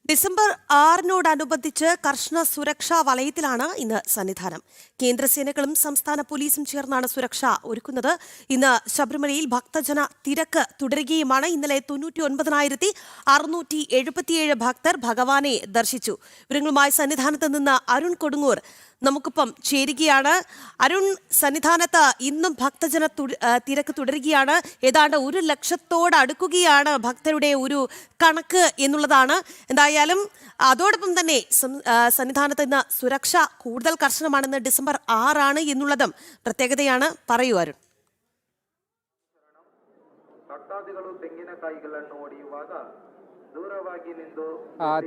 December 6-നോടനുബന്ധിച്ച് കർശന സുരക്ഷാ വലയത്തിലാണ് ഇന്ന് സന്നിധാനം. കേന്ദ്രസേനകളും സംസ്ഥാന പോലീസും ചേർന്നാണ് സുരക്ഷ ഒരുക്കുന്നത്. ഇന്ന് ശബരിമലയിൽ ഭക്തജന തിരക്ക് തുടരുകയുമാണ്. ഇന്നലെ 99,677 ഭക്തർ ഭഗവാനെ ദർശിച്ചു. വിവരങ്ങളുമായി സന്നിധാനത്ത് നിന്ന് അരുൺ കൊടുങ്ങൂർ നമുക്കൊപ്പം ചേരുകയാണ്. അരുൺ, സന്നിധാനത്ത് ഇന്നും ഭക്തജന തിരക്ക് തുടരുകയാണ്. ഏതാണ്ട് 1 ലക്ഷത്തോടടുക്കുകയാണ് ഭക്തരുടെ ഒരു കണക്ക് എന്നുള്ളതാണ്. എന്തായാലും അതോടൊപ്പം തന്നെ സന്നിധാനത്ത് ഇന്ന് സുരക്ഷ കൂടുതൽ കർശനമാണെന്ന് ഡിസംബർ 6 എന്നുള്ളതും പ്രത്യേകതയാണ്. പറയൂ അരുൺ.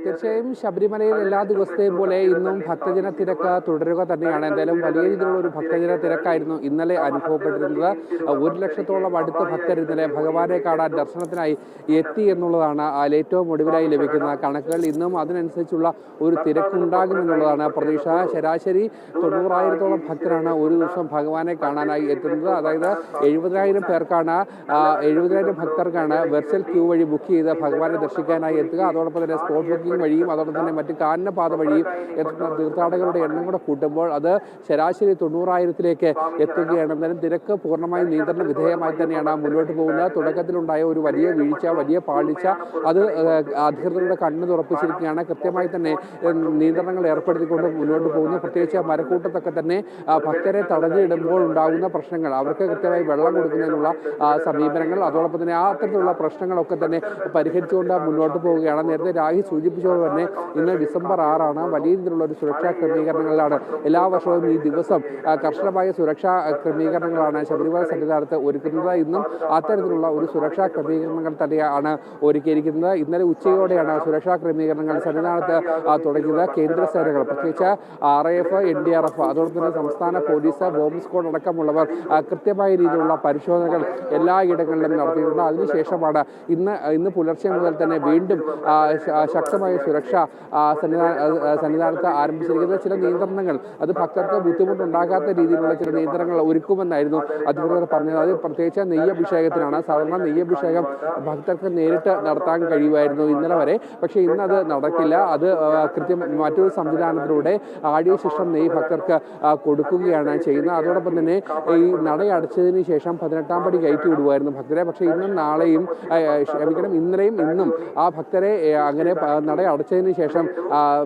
തീർച്ചയായും ശബരിമലയിൽ എല്ലാ ദിവസത്തെയും പോലെ ഇന്നും ഭക്തജന തിരക്ക് തുടരുക തന്നെയാണ്. എന്തായാലും വലിയ രീതിയിലുള്ള ഒരു ഭക്തജന തിരക്കായിരുന്നു ഇന്നലെ അനുഭവപ്പെട്ടിരുന്നത്. 1 ലക്ഷത്തോളം അടുത്ത ഭക്തർ ഇന്നലെ ഭഗവാനെ കാണാൻ ദർശനത്തിനായി എത്തി എന്നുള്ളതാണ് ഏറ്റവും ഒടുവിലായി ലഭിക്കുന്ന കണക്കുകൾ. ഇന്നും അതിനനുസരിച്ചുള്ള ഒരു തിരക്കുണ്ടാകുമെന്നുള്ളതാണ് പ്രതീക്ഷ. ശരാശരി 90,000-ഓളം ഭക്തരാണ് ഒരു ദിവസം ഭഗവാനെ കാണാനായി എത്തുന്നത്. അതായത് 70,000 ഭക്തർക്കാണ് വെർച്വൽ ക്യൂ വഴി ബുക്ക് ചെയ്ത് ഭഗവാനെ ദർശിക്കാനായി എത്തുക. അതോടൊപ്പം തന്നെ സ്പോട്ട് ബുക്കിംഗ് വഴിയും അതോടൊപ്പം തന്നെ മറ്റ് കാനനപാത വഴിയും എത്തുന്ന തീർത്ഥാടകരുടെ എണ്ണം കൂടെ കൂട്ടുമ്പോൾ അത് ശരാശരി 90,000-ലേക്ക് എത്തുകയാണ്. എന്നാലും തിരക്ക് പൂർണ്ണമായും നിയന്ത്രണ വിധേയമായി തന്നെയാണ് മുന്നോട്ട് പോകുന്നത്. തുടക്കത്തിലുണ്ടായ ഒരു വലിയ വീഴ്ച, വലിയ പാളിച്ച അത് അധികൃതരുടെ കണ്ണ് തുറപ്പിച്ചിരിക്കുകയാണ്. കൃത്യമായി തന്നെ നിയന്ത്രണങ്ങൾ ഏർപ്പെടുത്തിക്കൊണ്ട് മുന്നോട്ട് പോകുന്നു. പ്രത്യേകിച്ച് മരക്കൂട്ടത്തൊക്കെ തന്നെ ഭക്തരെ തടഞ്ഞിടുമ്പോൾ ഉണ്ടാകുന്ന പ്രശ്നങ്ങൾ, അവർക്ക് കൃത്യമായി വെള്ളം കൊടുക്കുന്നതിനുള്ള സമീപനങ്ങൾ, അതോടൊപ്പം തന്നെ ആ അത്തരത്തിലുള്ള പ്രശ്നങ്ങളൊക്കെ തന്നെ പരിഹരിച്ചുകൊണ്ട് മുന്നോട്ട് പോവുകയാണ്. നേരത്തെ രാഹി സൂചിപ്പിച്ചതുപോലെ തന്നെ ഇന്ന് ഡിസംബർ 6 വലിയ രീതിയിലുള്ള ഒരു സുരക്ഷാ ക്രമീകരണങ്ങളിലാണ്. എല്ലാ വർഷവും ഈ ദിവസം കർശനമായ സുരക്ഷാ ക്രമീകരണങ്ങളാണ് ശബരിമല സന്നിധാനത്ത് ഒരുക്കുന്നത്. ഇന്നും അത്തരത്തിലുള്ള ഒരു സുരക്ഷാ ക്രമീകരണങ്ങൾ തന്നെയാണ് ഒരുക്കിയിരിക്കുന്നത്. ഇന്നലെ ഉച്ചയോടെയാണ് സുരക്ഷാ ക്രമീകരണങ്ങൾ സന്നിധാനത്ത് തുടങ്ങിയത്. കേന്ദ്ര സേനകൾ, പ്രത്യേകിച്ച് RAF, NDRF, അതോടൊപ്പം തന്നെ സംസ്ഥാന പോലീസ്, ബോംബ് സ്ക്വാഡ് അടക്കമുള്ളവർ കൃത്യമായ രീതിയിലുള്ള പരിശോധനകൾ എല്ലായിടങ്ങളിലും നടത്തിയിട്ടുണ്ട്. അതിനുശേഷമാണ് ഇന്ന് പുലർച്ചെ മുതൽ തന്നെ വീണ്ടും ശക്തമായ സുരക്ഷ സന്നിധാനത്ത് ആരംഭിച്ചിരിക്കുന്നത്. ചില നിയന്ത്രണങ്ങൾ അത് ഭക്തർക്ക് ബുദ്ധിമുട്ടുണ്ടാകാത്ത രീതിയിലുള്ള ചില നിയന്ത്രണങ്ങൾ ഒരുക്കുമെന്നായിരുന്നു അധികൃതർ പറഞ്ഞത്. അത് പ്രത്യേകിച്ച് നെയ്യഭിഷേകത്തിനാണ്. സാധാരണ നെയ്യഭിഷേകം ഭക്തർക്ക് നേരിട്ട് നടത്താൻ കഴിയുമായിരുന്നു ഇന്നലെ വരെ. പക്ഷേ ഇന്ന് അത് നടക്കില്ല. അത് മറ്റൊരു സംവിധാനത്തിലൂടെ ആടിയ ശേഷം നെയ്യ് ഭക്തർക്ക് കൊടുക്കുകയാണ് ചെയ്യുന്നത്. അതോടൊപ്പം തന്നെ ഈ നടയടച്ചതിന് ശേഷം 18-ാം പടി കയറ്റി വിടുമായിരുന്നു ഭക്തരെ. പക്ഷേ ഇന്നും നാളെയും ഇന്നലെയും ഇന്നും ആ ഭക്തരെ അങ്ങനെ നട അടച്ചതിന് ശേഷം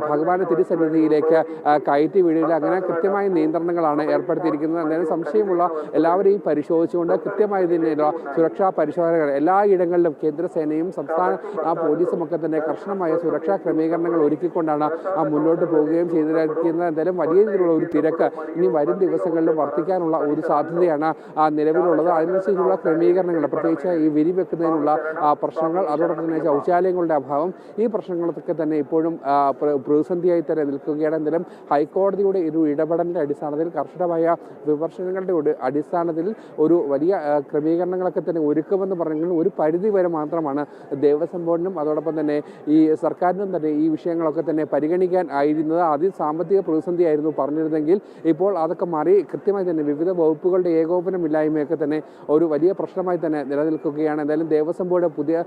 ഭഗവാന്റെ തിരുസന്നിധിയിലേക്ക് കയറ്റി വിടില്ല. അങ്ങനെ കൃത്യമായ നിയന്ത്രണങ്ങളാണ് ഏർപ്പെടുത്തിയിരിക്കുന്നത്. എന്തായാലും സംശയമുള്ള എല്ലാവരെയും പരിശോധിച്ചുകൊണ്ട് കൃത്യമായ രീതിയിലുള്ള സുരക്ഷാ പരിശോധനകൾ എല്ലായിടങ്ങളിലും കേന്ദ്രസേനയും സംസ്ഥാന പോലീസും ഒക്കെ തന്നെ കർശനമായ സുരക്ഷാ ക്രമീകരണങ്ങൾ ഒരുക്കിക്കൊണ്ടാണ് മുന്നോട്ട് പോവുകയും ചെയ്തിരിക്കുന്നത്. എന്തായാലും വലിയ രീതിയിലുള്ള ഒരു തിരക്ക് ഇനി വരും ദിവസങ്ങളിലും വർദ്ധിക്കാനുള്ള ഒരു സാധ്യതയാണ് നിലവിലുള്ളത്. അതിനനുസരിച്ചുള്ള ക്രമീകരണങ്ങൾ, പ്രത്യേകിച്ച് ഈ വിരിവെക്കുന്നതിനുള്ള പ്രശ്നങ്ങൾ, അതോടൊപ്പം തന്നെ ശൗചാലയങ്ങളുടെ അഭാവം, ഈ പ്രശ്നങ്ങളൊക്കെ തന്നെ ഇപ്പോഴും പ്രതിസന്ധിയായി തന്നെ നിൽക്കുകയാണ്. എന്തായാലും ഹൈക്കോടതിയുടെ ഒരു ഇടപെടലിന്റെ അടിസ്ഥാനത്തിൽ, കർശനമായ വിമർശനങ്ങളുടെ അടിസ്ഥാനത്തിൽ ഒരു വലിയ ക്രമീകരണങ്ങളൊക്കെ തന്നെ ഒരുക്കുമെന്ന് പറഞ്ഞെങ്കിൽ ഒരു പരിധി വരെ മാത്രമാണ് ദേവസ്വം ബോർഡിനും അതോടൊപ്പം തന്നെ ഈ സർക്കാരിനും തന്നെ ഈ വിഷയങ്ങളൊക്കെ തന്നെ പരിഗണിക്കാൻ ആയിരുന്നത്. ആദ്യം സാമ്പത്തിക പ്രതിസന്ധിയായിരുന്നു പറഞ്ഞിരുന്നെങ്കിൽ ഇപ്പോൾ അതൊക്കെ മാറി കൃത്യമായി തന്നെ വിവിധ വകുപ്പുകളുടെ ഏകോപനമില്ലായ്മയൊക്കെ തന്നെ ഒരു വലിയ പ്രശ്നമായി തന്നെ നിലനിൽക്കുകയാണ്. എന്തായാലും ദേവസ്വം ബോർഡ് പുതിയ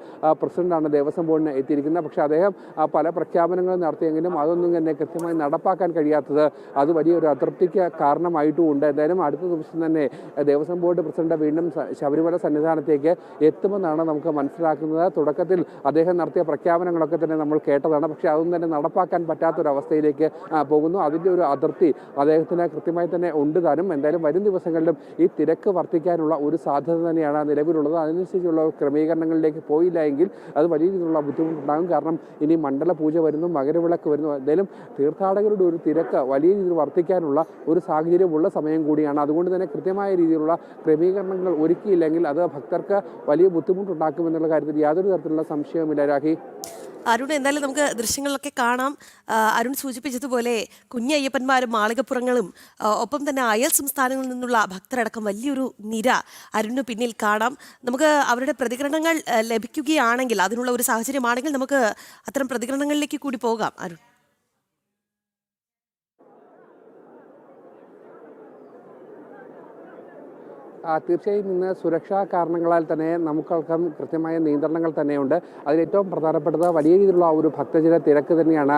പ്രസിഡന്റാണ് ദേവസ്വം ബോർഡിന് എത്തിയിരിക്കുന്നത്. പക്ഷേ അദ്ദേഹം പല പ്രഖ്യാപനങ്ങളും നടത്തിയെങ്കിലും അതൊന്നും തന്നെ കൃത്യമായി നടപ്പാക്കാൻ കഴിയാത്തത് അത് വലിയൊരു അതൃപ്തിക്ക് കാരണമായിട്ടുമുണ്ട്. എന്തായാലും അടുത്ത ദിവസം തന്നെ ദേവസ്വം ബോർഡ് പ്രസിഡന്റ് വീണ്ടും ശബരിമല സന്നിധാനത്തേക്ക് എത്തുമെന്നാണ് നമുക്ക് മനസ്സിലാക്കുന്നത്. തുടക്കത്തിൽ അദ്ദേഹം നടത്തിയ പ്രഖ്യാപനങ്ങളൊക്കെ തന്നെ നമ്മൾ കേട്ടതാണ്. പക്ഷേ അതൊന്നും തന്നെ നടപ്പാക്കാൻ പറ്റാത്തൊരവസ്ഥയിലേക്ക് പോകുന്നു. അതിൻ്റെ ഒരു അതൃപ്തി അദ്ദേഹത്തിന് കൃത്യമായി തന്നെ ഉണ്ട് താനും. എന്തായാലും വരും ദിവസങ്ങളിലും ഈ തിരക്ക് വർദ്ധിക്കാനുള്ള ഒരു സാധ്യത തന്നെയാണ് നിലവിലുള്ളത്. അതിനനുസരിച്ചുള്ള ക്രമീകരണങ്ങളിലേക്ക് പോയില്ല എങ്കിൽ അത് വലിയ രീതിയിലുള്ള ബുദ്ധിമുട്ടുണ്ടാകും. കാരണം ഇനി മണ്ഡല പൂജ വരുന്നു, മകരവിളക്ക് വരുന്നു. എന്തായാലും തീർത്ഥാടകരുടെ ഒരു തിരക്ക് വലിയ രീതിയിൽ വർദ്ധിക്കാനുള്ള ഒരു സാഹചര്യമുള്ള സമയം കൂടിയാണ്. അതുകൊണ്ട് തന്നെ കൃത്യമായ രീതിയിലുള്ള ക്രമീകരണങ്ങൾ ഒരുക്കിയില്ലെങ്കിൽ അത് ഭക്തർക്ക് വലിയ ബുദ്ധിമുട്ടുണ്ടാക്കുമെന്നുള്ള കാര്യത്തിൽ യാതൊരു തരത്തിലുള്ള സംശയവുമില്ല. രാഹി, അരുൺ, എന്തായാലും നമുക്ക് ദൃശ്യങ്ങളിലൊക്കെ കാണാം. അരുൺ സൂചിപ്പിച്ചതുപോലെ കുഞ്ഞയ്യപ്പന്മാരും മാളികപ്പുറങ്ങളും ഒപ്പം തന്നെ അയൽ സംസ്ഥാനങ്ങളിൽ നിന്നുള്ള ഭക്തരടക്കം വലിയൊരു നിര അരുണിന് പിന്നിൽ കാണാം. നമുക്ക് അവരുടെ പ്രതികരണങ്ങൾ ലഭിക്കുകയാണെങ്കിൽ, അതിനുള്ള ഒരു സാഹചര്യമാണെങ്കിൽ നമുക്ക് അത്തരം പ്രതികരണങ്ങളിലേക്ക് കൂടി പോകാം. അരുൺ. തീർച്ചയായും ഇന്ന് സുരക്ഷാ കാരണങ്ങളാൽ തന്നെ നമുക്കൾക്കം കൃത്യമായ നിയന്ത്രണങ്ങൾ തന്നെയുണ്ട്. അതിലേറ്റവും പ്രധാനപ്പെട്ടത് വലിയ രീതിയിലുള്ള ഒരു ഭക്തജന തിരക്ക് തന്നെയാണ്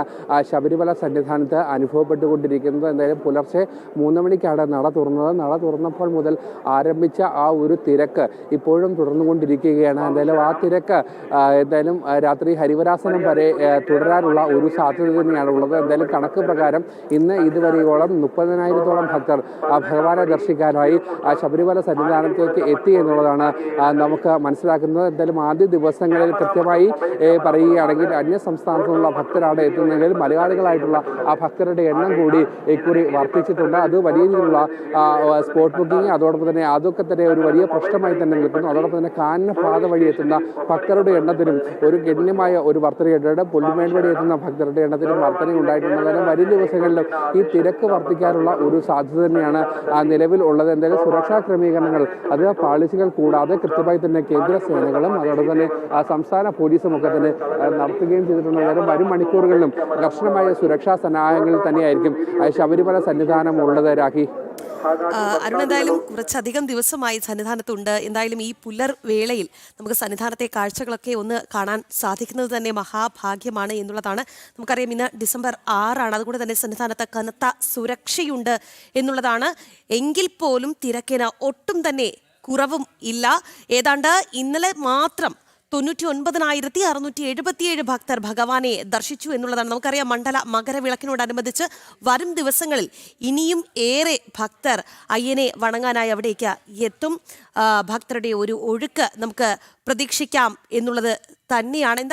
ശബരിമല സന്നിധാനത്ത് അനുഭവപ്പെട്ടുകൊണ്ടിരിക്കുന്നത്. എന്തായാലും പുലർച്ചെ 3 മണിക്കാണ് നട തുറന്നത്. നട തുറന്നപ്പോൾ മുതൽ ആരംഭിച്ച ആ ഒരു തിരക്ക് ഇപ്പോഴും തുടർന്നുകൊണ്ടിരിക്കുകയാണ്. എന്തായാലും ആ തിരക്ക് എന്തായാലും രാത്രി ഹരിവരാസനം വരെ തുടരാനുള്ള ഒരു സാധ്യത തന്നെയാണ് ഉള്ളത്. എന്തായാലും കണക്ക് പ്രകാരം ഇന്ന് ഇതുവരെയോളം 30,000-ഓളം ഭക്തർ ഭഗവാനെ ദർശിക്കാനായി ശബരിമല സന്നിധാനത്തേക്ക് എത്തി എന്നുള്ളതാണ് നമുക്ക് മനസ്സിലാക്കുന്നത്. എന്തായാലും ആദ്യ ദിവസങ്ങളിൽ കൃത്യമായി പറയുകയാണെങ്കിൽ അന്യ സംസ്ഥാനത്തു നിന്നുള്ള ഭക്തരാണ് എത്തുന്നതെങ്കിൽ മലയാളികളായിട്ടുള്ള ആ ഭക്തരുടെ എണ്ണം കൂടി ഇക്കുറി വർദ്ധിച്ചിട്ടുണ്ട്. അത് വലിയ രീതിയിലുള്ള സ്പോട്ട് ബുക്കിംഗ് അതോടൊപ്പം തന്നെ അതൊക്കെ തന്നെ ഒരു വലിയ പ്രശ്നമായി തന്നെ നിൽക്കുന്നു. അതോടൊപ്പം തന്നെ കാനനപാത വഴി എത്തുന്ന ഭക്തരുടെ എണ്ണത്തിലും ഒരു ഗണ്യമായ ഒരു വർധനയുണ്ട്. പുല്ലുമേൽ വഴി എത്തുന്ന ഭക്തരുടെ എണ്ണത്തിലും വർധന ഉണ്ടായിട്ടുണ്ട്. കാരണം വരും ദിവസങ്ങളിലും ഈ തിരക്ക് വർദ്ധിക്കാനുള്ള ഒരു സാധ്യത തന്നെയാണ് നിലവിൽ ഉള്ളത്. എന്തായാലും സുരക്ഷാ ക്രമീകരണങ്ങൾ അത് പാളിച്ചുകൾ കൂടാതെ കൃത്യമായി തന്നെ കേന്ദ്ര സേനകളും അതോടൊപ്പം തന്നെ സംസ്ഥാന പോലീസും ഒക്കെ തന്നെ നടത്തുകയും ചെയ്തിട്ടുണ്ട്. അതായത് വരും മണിക്കൂറുകളിലും കർശനമായ സുരക്ഷാ സന്നാഹങ്ങളിൽ തന്നെയായിരിക്കും ശബരിമല സന്നിധാനം ഉള്ളത്. രാഖി, അരുൺ, എന്തായാലും കുറച്ചധികം ദിവസമായി സന്നിധാനത്തുണ്ട്. എന്തായാലും ഈ പുലർ വേളയിൽ നമുക്ക് സന്നിധാനത്തെ കാഴ്ചകളൊക്കെ ഒന്ന് കാണാൻ സാധിക്കുന്നത് തന്നെ മഹാഭാഗ്യമാണ് എന്നുള്ളതാണ്. നമുക്കറിയാം ഇന്ന് ഡിസംബർ 6 അതുകൊണ്ട് തന്നെ സന്നിധാനത്ത് കനത്ത സുരക്ഷയുണ്ട് എന്നുള്ളതാണ്. എങ്കിൽ പോലും തിരക്കിന് ഒട്ടും തന്നെ കുറവും ഇല്ല. ഏതാണ്ട് ഇന്നലെ മാത്രം 99,677 ഭക്തർ ഭഗവാനെ ദർശിച്ചു എന്നുള്ളതാണ്. നമുക്കറിയാം മണ്ഡല മകരവിളക്കിനോടനുബന്ധിച്ച് വരും ദിവസങ്ങളിൽ ഇനിയും ഏറെ ഭക്തർ അയ്യനെ വണങ്ങാനായി അവിടേക്ക് എത്തും. ഭക്തരുടെ ഒരു ഒഴുക്ക് നമുക്ക് പ്രതീക്ഷിക്കാം എന്നുള്ളത് തന്നെയാണ്.